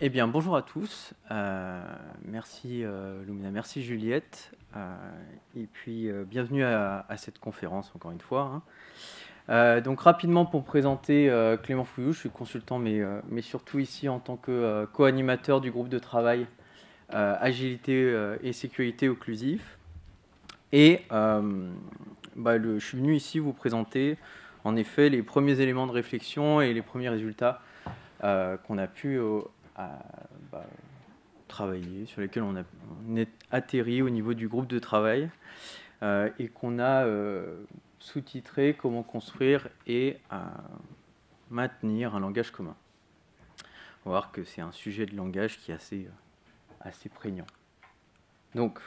Eh bien, bonjour à tous. Merci Lumina, merci Juliette. Et puis, bienvenue à cette conférence, encore une fois. Donc, rapidement, pour me présenter, Clément Fouillou, je suis consultant, mais surtout ici en tant que co-animateur du groupe de travail Agilité et Sécurité Occlusif. Et je suis venu ici vous présenter, en effet, les premiers éléments de réflexion et les premiers résultats qu'on a pu travailler, sur lesquels on est atterri au niveau du groupe de travail et qu'on a sous-titré comment construire et maintenir un langage commun. On va voir que c'est un sujet de langage qui est assez prégnant. Donc,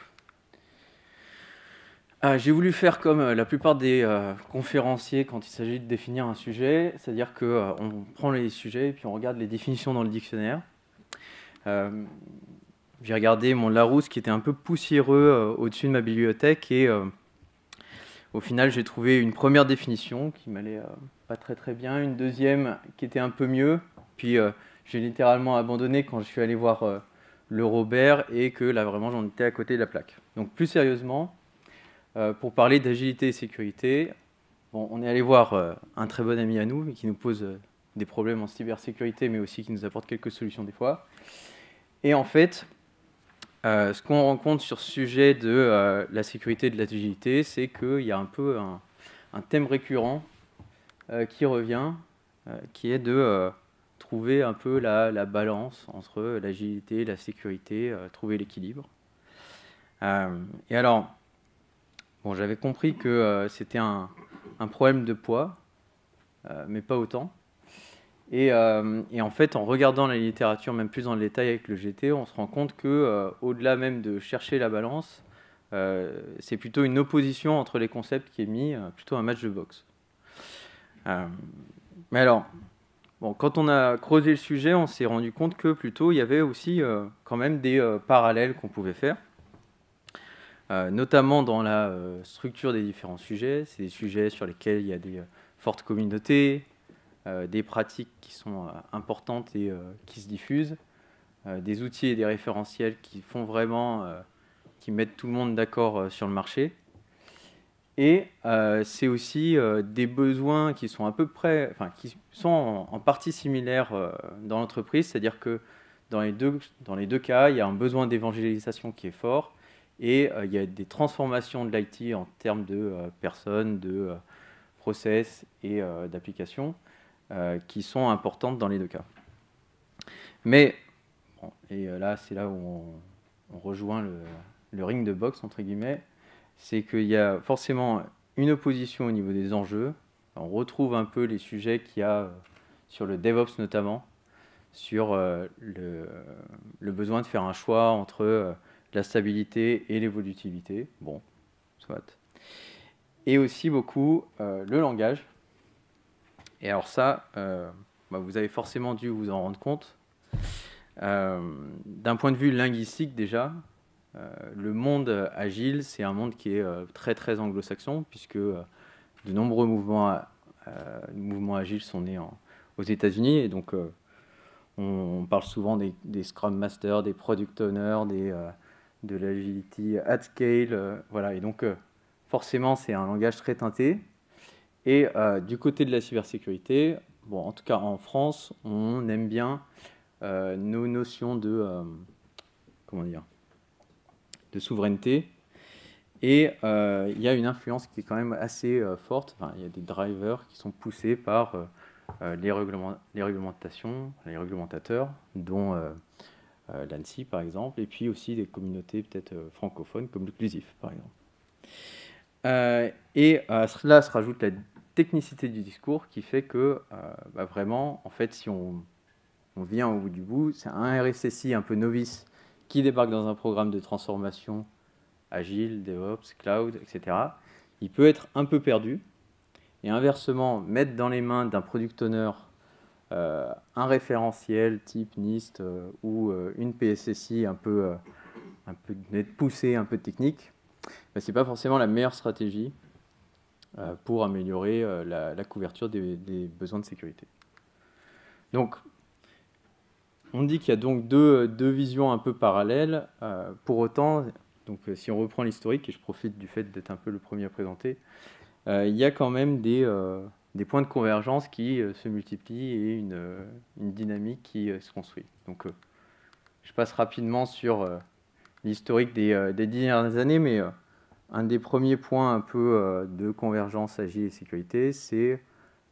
j'ai voulu faire comme la plupart des conférenciers quand il s'agit de définir un sujet, c'est-à-dire qu'on prend les sujets et puis on regarde les définitions dans le dictionnaire. J'ai regardé mon Larousse qui était un peu poussiéreux au-dessus de ma bibliothèque et au final j'ai trouvé une première définition qui m'allait pas très bien, une deuxième qui était un peu mieux, puis j'ai littéralement abandonné quand je suis allé voir le Robert et que là vraiment j'en étais à côté de la plaque. Donc plus sérieusement, pour parler d'agilité et sécurité, bon, on est allé voir un très bon ami à nous qui nous pose des problèmes en cybersécurité mais aussi qui nous apporte quelques solutions des fois. Et en fait, ce qu'on rencontre sur ce sujet de la sécurité et de l'agilité, c'est qu'il y a un peu un thème récurrent qui revient, qui est de trouver un peu la balance entre l'agilité et la sécurité, trouver l'équilibre. Et alors, bon, j'avais compris que c'était un problème de poids, mais pas autant. Et en fait, en regardant la littérature, même plus dans le détail avec le GT, on se rend compte que, au-delà même de chercher la balance, c'est plutôt une opposition entre les concepts qui est mis, plutôt un match de boxe. Mais alors, bon, quand on a creusé le sujet, on s'est rendu compte que plutôt il y avait aussi quand même des parallèles qu'on pouvait faire, notamment dans la structure des différents sujets. C'est des sujets sur lesquels il y a des fortes communautés, des pratiques qui sont importantes et qui se diffusent, des outils et des référentiels qui font vraiment, qui mettent tout le monde d'accord sur le marché. Et c'est aussi des besoins qui sont à peu près, enfin, qui sont en partie similaires dans l'entreprise, c'est-à-dire que dans les deux cas, il y a un besoin d'évangélisation qui est fort et il y a des transformations de l'IT en termes de personnes, de process et d'applications qui sont importantes dans les deux cas. Mais, bon, et là, c'est là où on rejoint le ring de boxe, entre guillemets, c'est qu'il y a forcément une opposition au niveau des enjeux. On retrouve un peu les sujets qu'il y a sur le DevOps notamment, sur le besoin de faire un choix entre la stabilité et l'évolutivité. Bon, soit. Et aussi beaucoup le langage. Et alors ça, vous avez forcément dû vous en rendre compte. D'un point de vue linguistique déjà, le monde agile, c'est un monde qui est très anglo-saxon, puisque de nombreux mouvements agiles sont nés aux États-Unis, et donc on parle souvent des Scrum Masters, des Product Owners, de l'agility at scale, voilà, et donc forcément c'est un langage très teinté. Et du côté de la cybersécurité, bon, en tout cas en France, on aime bien nos notions de souveraineté. Et il y a une influence qui est quand même assez forte. Enfin, il y a des drivers qui sont poussés par les réglementations, les réglementateurs, dont l'ANSSI par exemple, et puis aussi des communautés peut-être francophones comme l'Occlusif par exemple. Et à cela se rajoute la technicité du discours qui fait que vraiment, en fait, si on vient au bout du bout, c'est un RSSI un peu novice qui débarque dans un programme de transformation agile, DevOps, cloud, etc. Il peut être un peu perdu. Et inversement, mettre dans les mains d'un product owner un référentiel type NIST ou une PSSI un peu poussée, un peu technique, ce n'est pas forcément la meilleure stratégie. pour améliorer la couverture des besoins de sécurité. Donc, on dit qu'il y a donc deux visions un peu parallèles. Pour autant, donc, si on reprend l'historique, et je profite du fait d'être un peu le premier à présenter, il y a quand même des points de convergence qui se multiplient et une dynamique qui se construit. Donc, je passe rapidement sur l'historique des 10 dernières années, mais un des premiers points un peu de convergence agile et sécurité, c'est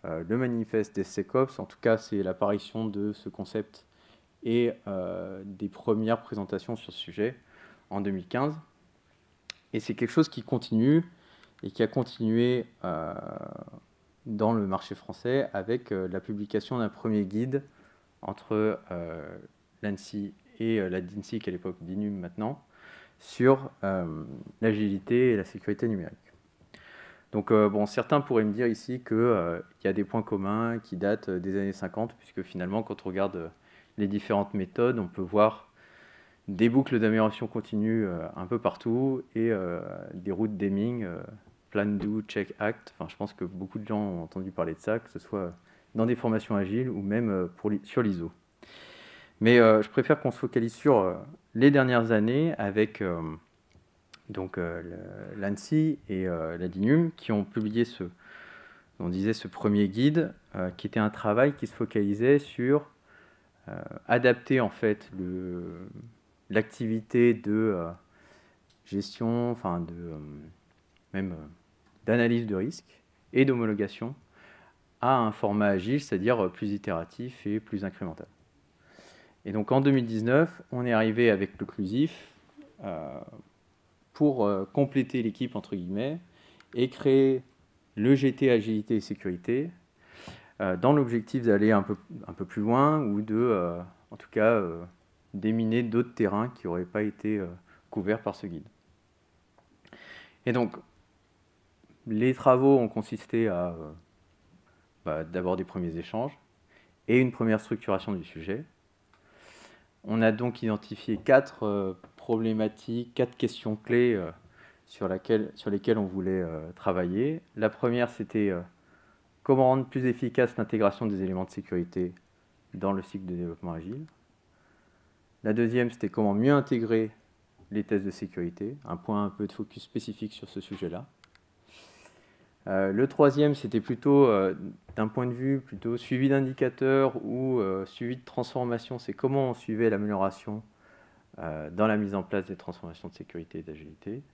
le manifeste DevSecOps. En tout cas, c'est l'apparition de ce concept et des premières présentations sur ce sujet en 2015. Et c'est quelque chose qui continue et qui a continué dans le marché français avec la publication d'un premier guide entre l'ANSSI et la DINSI, qui à l'époque DINUM maintenant, sur l'agilité et la sécurité numérique. Donc, bon, certains pourraient me dire ici qu'il y a des points communs qui datent des années 50, puisque finalement, quand on regarde les différentes méthodes, on peut voir des boucles d'amélioration continue un peu partout et des routes Deming, Plan, Do, Check, Act. Enfin, je pense que beaucoup de gens ont entendu parler de ça, que ce soit dans des formations agiles ou même sur l'ISO. Mais je préfère qu'on se focalise sur les dernières années avec l'ANSSI et la DINUM qui ont publié ce premier guide qui était un travail qui se focalisait sur adapter en fait l'activité de gestion, enfin d'analyse de risque et d'homologation à un format agile, c'est-à-dire plus itératif et plus incrémental. Et donc en 2019, on est arrivé avec l'occlusif pour compléter l'équipe entre guillemets et créer le GT Agilité et Sécurité dans l'objectif d'aller un peu plus loin ou de, en tout cas, déminer d'autres terrains qui n'auraient pas été couverts par ce guide. Et donc, les travaux ont consisté à d'abord des premiers échanges et une première structuration du sujet. On a donc identifié 4 problématiques, 4 questions clés sur lesquelles on voulait travailler. La première, c'était comment rendre plus efficace l'intégration des éléments de sécurité dans le cycle de développement agile. La deuxième, c'était comment mieux intégrer les tests de sécurité, un point un peu de focus spécifique sur ce sujet-là. Le troisième, c'était plutôt, d'un point de vue plutôt suivi d'indicateurs ou suivi de transformation, c'est comment on suivait l'amélioration dans la mise en place des transformations de sécurité et d'agilité.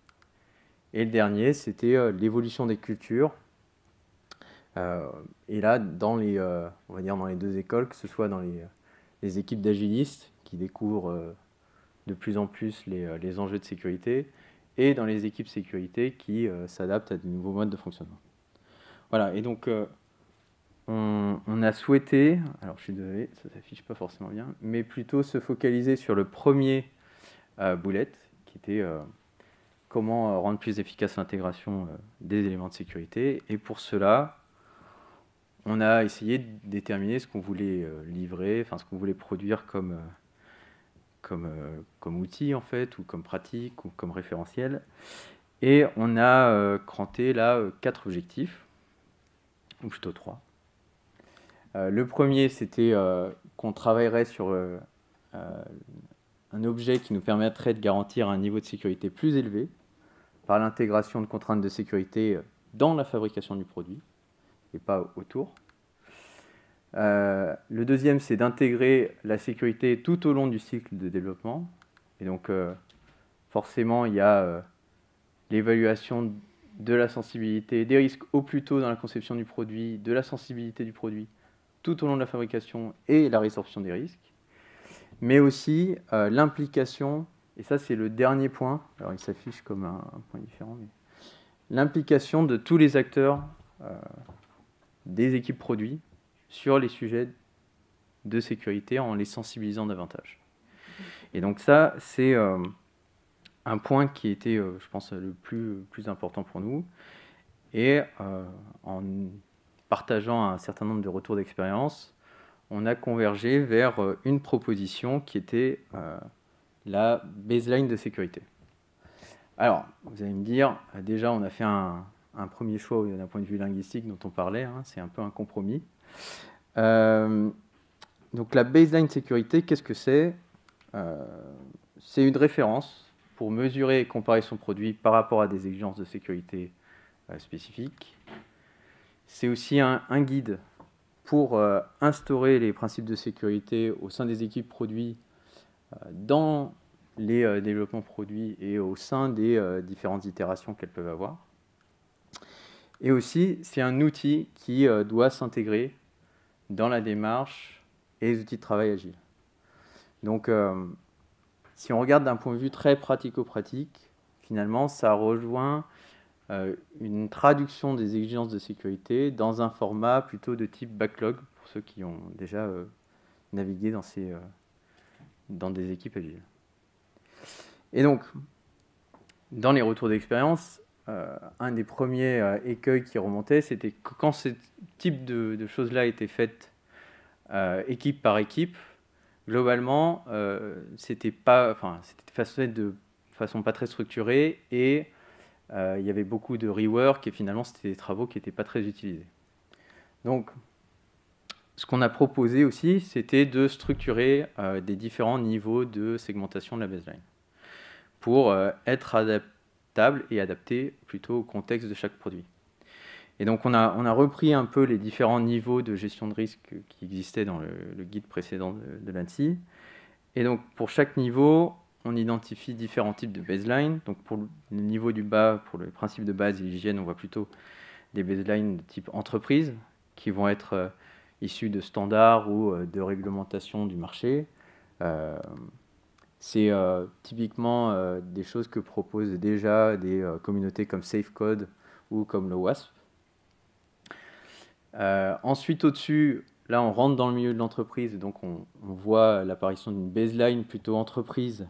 Et le dernier, c'était l'évolution des cultures. Et là, on va dire dans les deux écoles, que ce soit dans les équipes d'agilistes qui découvrent de plus en plus les enjeux de sécurité, et dans les équipes sécurité qui s'adaptent à de nouveaux modes de fonctionnement. Voilà, et donc on a souhaité, alors je suis désolé, ça ne s'affiche pas forcément bien, mais plutôt se focaliser sur le premier bullet, qui était comment rendre plus efficace l'intégration des éléments de sécurité. Et pour cela, on a essayé de déterminer ce qu'on voulait livrer, enfin ce qu'on voulait produire comme outil en fait, ou comme pratique, ou comme référentiel. Et on a cranté là 4 objectifs, ou plutôt 3. Le premier, c'était qu'on travaillerait sur un objet qui nous permettrait de garantir un niveau de sécurité plus élevé par l'intégration de contraintes de sécurité dans la fabrication du produit et pas autour. Le deuxième, c'est d'intégrer la sécurité tout au long du cycle de développement. Et donc, forcément, il y a l'évaluation de la sensibilité des risques au plus tôt dans la conception du produit, de la sensibilité du produit tout au long de la fabrication et la résorption des risques. Mais aussi l'implication, et ça c'est le dernier point, alors il s'affiche comme un point différent, mais l'implication de tous les acteurs des équipes produits sur les sujets de sécurité en les sensibilisant davantage. Et donc ça, c'est un point qui était, je pense, le plus important pour nous. Et en partageant un certain nombre de retours d'expérience, on a convergé vers une proposition qui était la baseline de sécurité. Alors, vous allez me dire, déjà, on a fait un un premier choix d'un point de vue linguistique dont on parlait, hein, c'est un peu un compromis. Donc la baseline sécurité, qu'est-ce que c'est? C'est une référence pour mesurer et comparer son produit par rapport à des exigences de sécurité spécifiques. C'est aussi un guide pour instaurer les principes de sécurité au sein des équipes produits, dans les développements produits et au sein des différentes itérations qu'elles peuvent avoir. Et aussi, c'est un outil qui doit s'intégrer dans la démarche et les outils de travail agile. Donc, si on regarde d'un point de vue très pratico-pratique, finalement, ça rejoint une traduction des exigences de sécurité dans un format plutôt de type backlog, pour ceux qui ont déjà navigué dans des équipes agiles. Et donc, dans les retours d'expérience, un des premiers écueils qui remontait, c'était que quand ce type de choses-là était faites équipe par équipe, globalement, c'était fait de façon pas très structurée et il y avait beaucoup de rework et finalement, c'était des travaux qui n'étaient pas très utilisés. Donc, ce qu'on a proposé aussi, c'était de structurer des différents niveaux de segmentation de la baseline pour être adaptable et adapté plutôt au contexte de chaque produit. Et donc, on a repris un peu les différents niveaux de gestion de risque qui existaient dans le guide précédent de l'ANSSI. Et donc, pour chaque niveau, on identifie différents types de baseline. Donc, pour le niveau du bas, pour le principe de base et l'hygiène, on voit plutôt des baselines de type entreprise qui vont être issus de standards ou de réglementation du marché. C'est typiquement des choses que proposent déjà des communautés comme SafeCode ou comme le WASP. Ensuite, au-dessus, là, on rentre dans le milieu de l'entreprise, donc on voit l'apparition d'une baseline plutôt entreprise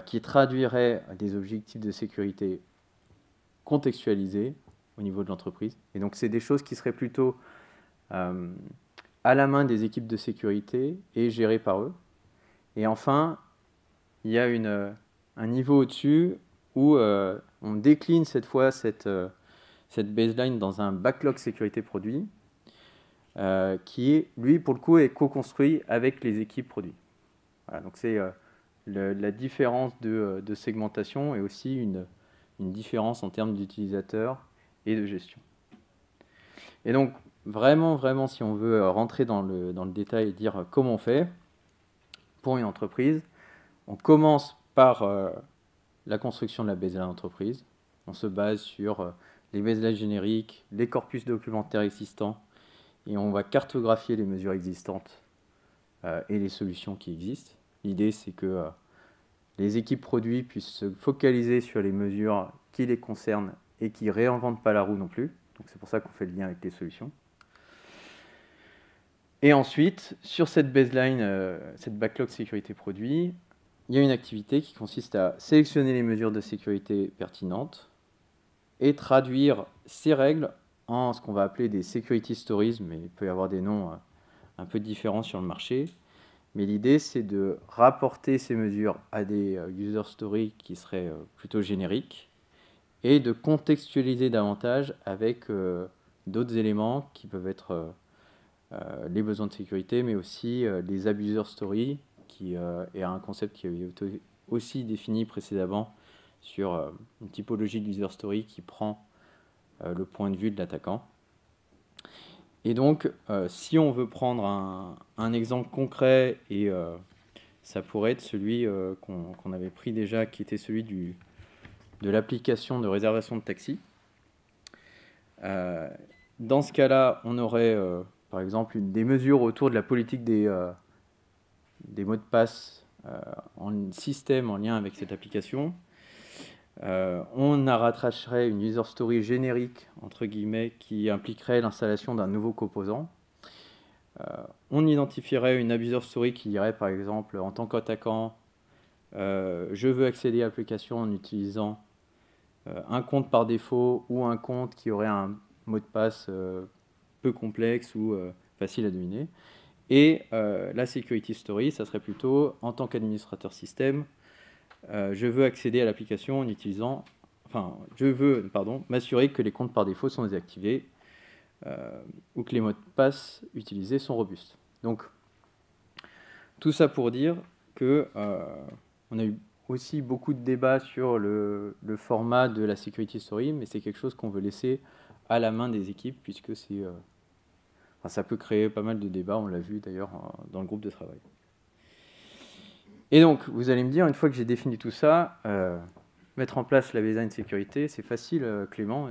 qui traduirait des objectifs de sécurité contextualisés au niveau de l'entreprise. Et donc, c'est des choses qui seraient plutôt à la main des équipes de sécurité et gérées par eux. Et enfin, il y a un niveau au-dessus où on décline cette fois cette baseline dans un backlog sécurité produit qui, lui, pour le coup, est co-construit avec les équipes produits. Voilà, donc c'est la différence de segmentation et aussi une différence en termes d'utilisateurs et de gestion. Et donc, vraiment, si on veut rentrer dans le détail et dire comment on fait pour une entreprise, on commence par la construction de la baseline entreprise. On se base sur les baselines génériques, les corpus documentaires existants, et on va cartographier les mesures existantes et les solutions qui existent. L'idée, c'est que les équipes produits puissent se focaliser sur les mesures qui les concernent et qui ne réinventent pas la roue non plus. Donc c'est pour ça qu'on fait le lien avec les solutions. Et ensuite, sur cette baseline, cette backlog sécurité produit, il y a une activité qui consiste à sélectionner les mesures de sécurité pertinentes et traduire ces règles en ce qu'on va appeler des security stories, mais il peut y avoir des noms un peu différents sur le marché. Mais l'idée, c'est de rapporter ces mesures à des user stories qui seraient plutôt génériques et de contextualiser davantage avec d'autres éléments qui peuvent être les besoins de sécurité, mais aussi les abuser stories, qui est un concept qui avait été aussi défini précédemment sur une typologie d'user story qui prend le point de vue de l'attaquant. Et donc, si on veut prendre un exemple concret, et ça pourrait être celui qu'on avait pris déjà, qui était celui de l'application de réservation de taxi. Dans ce cas-là, on aurait, par exemple, des mesures autour de la politique des mots de passe en système en lien avec cette application. On rattacherait une user story générique, entre guillemets, qui impliquerait l'installation d'un nouveau composant. On identifierait une abuser story qui dirait, par exemple, en tant qu'attaquant, je veux accéder à l'application en utilisant un compte par défaut ou un compte qui aurait un mot de passe peu complexe ou facile à deviner. Et la security story, ça serait plutôt, en tant qu'administrateur système, je veux accéder à l'application en utilisant, m'assurer que les comptes par défaut sont désactivés ou que les mots de passe utilisés sont robustes. Donc, tout ça pour dire que on a eu aussi beaucoup de débats sur le format de la security story, mais c'est quelque chose qu'on veut laisser à la main des équipes, puisque ça peut créer pas mal de débats, on l'a vu d'ailleurs dans le groupe de travail. Et donc, vous allez me dire, une fois que j'ai défini tout ça, mettre en place la baseline sécurité, c'est facile, Clément,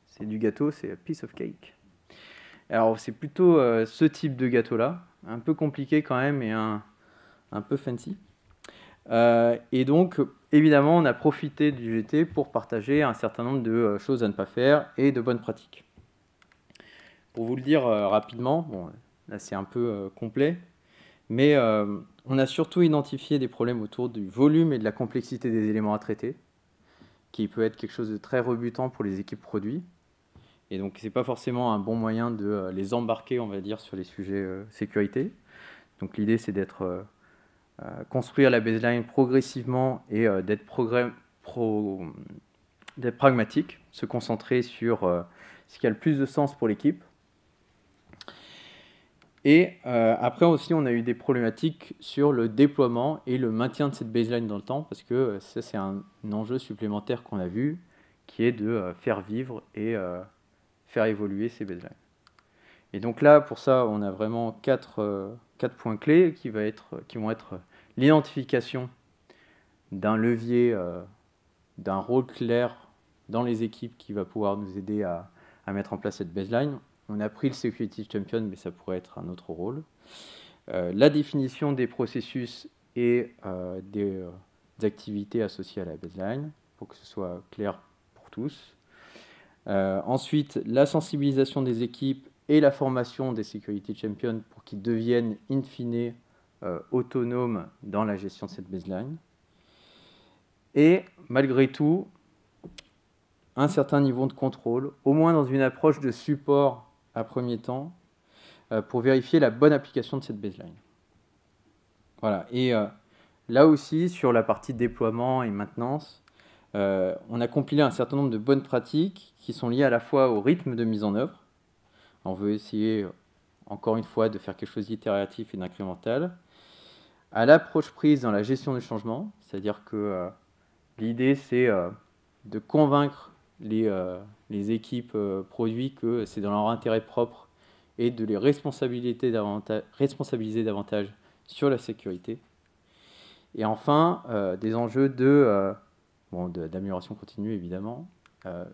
c'est du gâteau, c'est a piece of cake. Alors, c'est plutôt ce type de gâteau-là, un peu compliqué quand même et un peu fancy. Et donc, évidemment, on a profité du GT pour partager un certain nombre de choses à ne pas faire et de bonnes pratiques. Pour vous le dire rapidement, bon, là c'est un peu complet, mais on a surtout identifié des problèmes autour du volume et de la complexité des éléments à traiter, qui peut être quelque chose de très rebutant pour les équipes produits. Et donc, ce n'est pas forcément un bon moyen de les embarquer, on va dire, sur les sujets sécurité. Donc, l'idée, c'est d'être construire la baseline progressivement et d'être pragmatique, se concentrer sur ce qui a le plus de sens pour l'équipe. Et après aussi, on a eu des problématiques sur le déploiement et le maintien de cette baseline dans le temps, parce que ça, c'est un enjeu supplémentaire qu'on a vu, qui est de faire vivre et faire évoluer ces baselines. Et donc là, pour ça, on a vraiment quatre points clés qui vont être l'identification d'un levier, d'un rôle clair dans les équipes qui va pouvoir nous aider à mettre en place cette baseline. On a pris le Security Champion, mais ça pourrait être un autre rôle. La définition des processus et des activités associées à la baseline, pour que ce soit clair pour tous. Ensuite, la sensibilisation des équipes et la formation des Security Champions pour qu'ils deviennent in fine autonomes dans la gestion de cette baseline. Et malgré tout, un certain niveau de contrôle, au moins dans une approche de support à premier temps, pour vérifier la bonne application de cette baseline. Voilà. Et là aussi, sur la partie déploiement et maintenance, on a compilé un certain nombre de bonnes pratiques qui sont liées à la fois au rythme de mise en œuvre. On veut essayer, encore une fois, de faire quelque chose d'itératif et d'incrémental, à l'approche prise dans la gestion du changement, c'est-à-dire que l'idée, c'est de convaincre les équipes produits que c'est dans leur intérêt propre et de les responsabiliser davantage sur la sécurité. Et enfin, des enjeux d'amélioration continue, évidemment,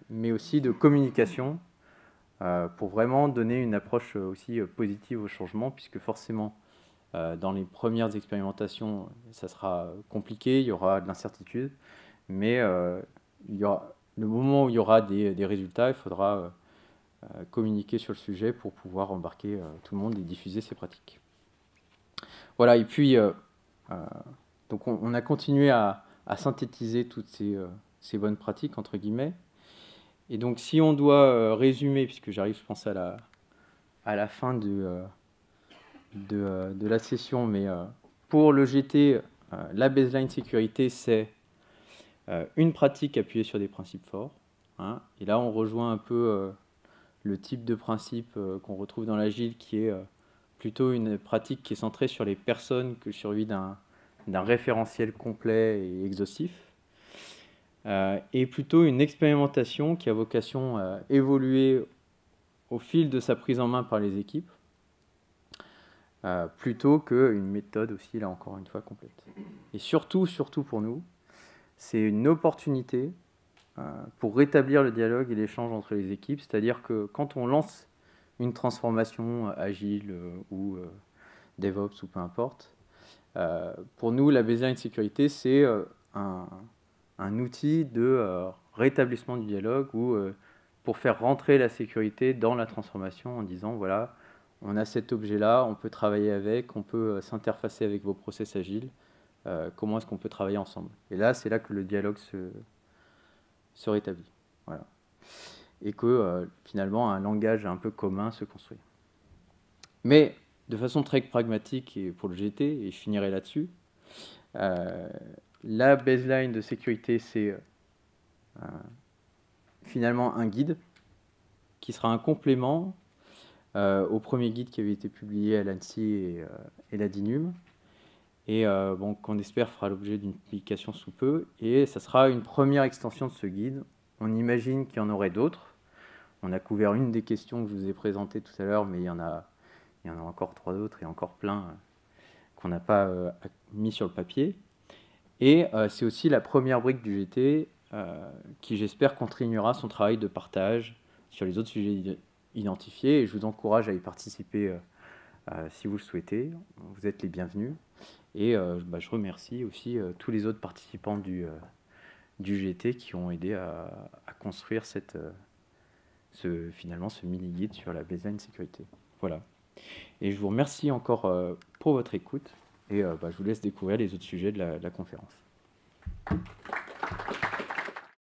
mais aussi de communication pour vraiment donner une approche aussi positive au changement, puisque forcément, dans les premières expérimentations, ça sera compliqué, il y aura de l'incertitude, mais le moment où il y aura des résultats, il faudra communiquer sur le sujet pour pouvoir embarquer tout le monde et diffuser ces pratiques. Voilà, et puis, donc on a continué à synthétiser toutes ces bonnes pratiques, entre guillemets. Et donc, si on doit résumer, puisque j'arrive, je pense, à la fin de la session, mais pour le GT, la baseline sécurité, c'est une pratique appuyée sur des principes forts. Hein, et là, on rejoint un peu le type de principe qu'on retrouve dans l'Agile, qui est plutôt une pratique qui est centrée sur les personnes que sur lui d'un référentiel complet et exhaustif. Et plutôt une expérimentation qui a vocation à évoluer au fil de sa prise en main par les équipes, plutôt qu'une méthode aussi, là encore une fois, complète. Et surtout pour nous, c'est une opportunité pour rétablir le dialogue et l'échange entre les équipes, c'est-à-dire que quand on lance une transformation agile ou DevOps ou peu importe, pour nous, la baseline sécurité, c'est un outil de rétablissement du dialogue ou pour faire rentrer la sécurité dans la transformation en disant, voilà, on a cet objet-là, on peut travailler avec, on peut s'interfacer avec vos process agiles, comment est-ce qu'on peut travailler ensemble. Et là, c'est là que le dialogue se rétablit. Voilà. Et que finalement, un langage un peu commun se construit. Mais de façon très pragmatique et pour le GT, et je finirai là-dessus, la baseline de sécurité, c'est finalement un guide qui sera un complément au premier guide qui avait été publié à l'ANSSI et la DINUM, et bon, qu'on espère fera l'objet d'une publication sous peu, et ça sera une première extension de ce guide. On imagine qu'il y en aurait d'autres. On a couvert une des questions que je vous ai présentées tout à l'heure, mais il y en a encore 3 autres et encore plein qu'on n'a pas mis sur le papier. Et c'est aussi la première brique du GT qui, j'espère, continuera son travail de partage sur les autres sujets identifiés. Et je vous encourage à y participer si vous le souhaitez. Vous êtes les bienvenus. Et je remercie aussi tous les autres participants du GT qui ont aidé à construire finalement ce mini-guide sur la baseline sécurité. Voilà. Et je vous remercie encore pour votre écoute. Et je vous laisse découvrir les autres sujets de la conférence.